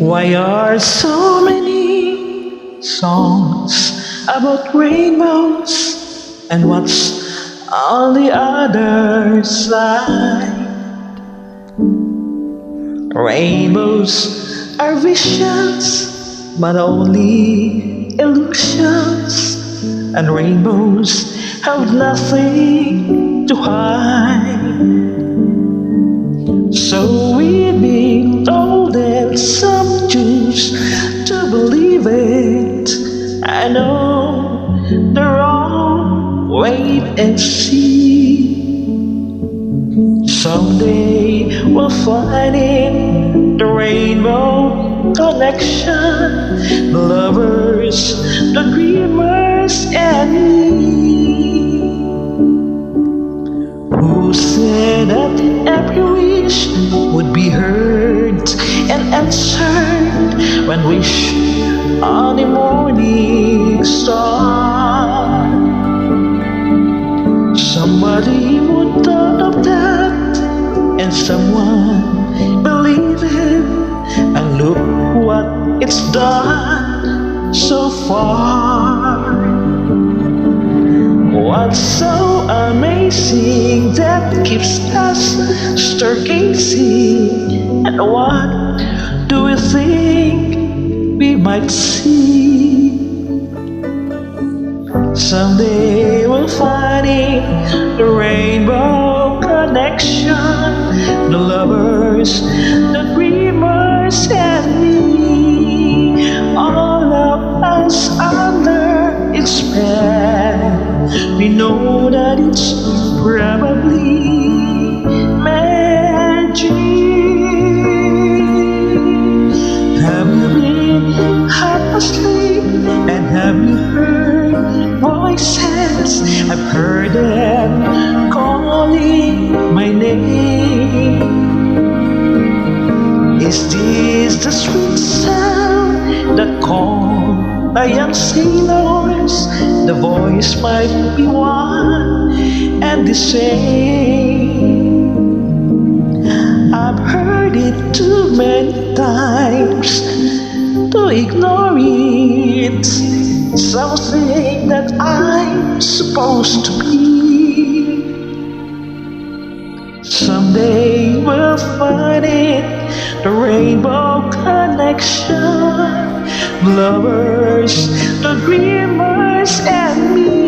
Why are so many songs about rainbows? And what's on the other side? Rainbows are visions, but only illusions. And rainbows have nothing to hide. So we've been told that some choose to believe it. I know the wrong, wait and see. Someday we'll find it, the rainbow connection, the lovers, the dreamers, and me. Who said that every wish would be heard and answered when wish on the morning star? Somebody would thought of that, and someone believed it, and look what it's done so far. What's so amazing that keeps us stargazing? And what do we think we might see? Someday we'll find it, the rainbow connection, the lovers, the dreamers, and me. All of us under its spell. We know that it's probably magic. Have you been half asleep, and have you heard voices? I've heard them calling my name. Is this the sweet sound that called by young sailors? The voice might be one and the same. I've heard it too many times to ignore it. Something that I'm supposed to be. Someday we'll find it, the rainbow connection, lovers, the dreamers, and me.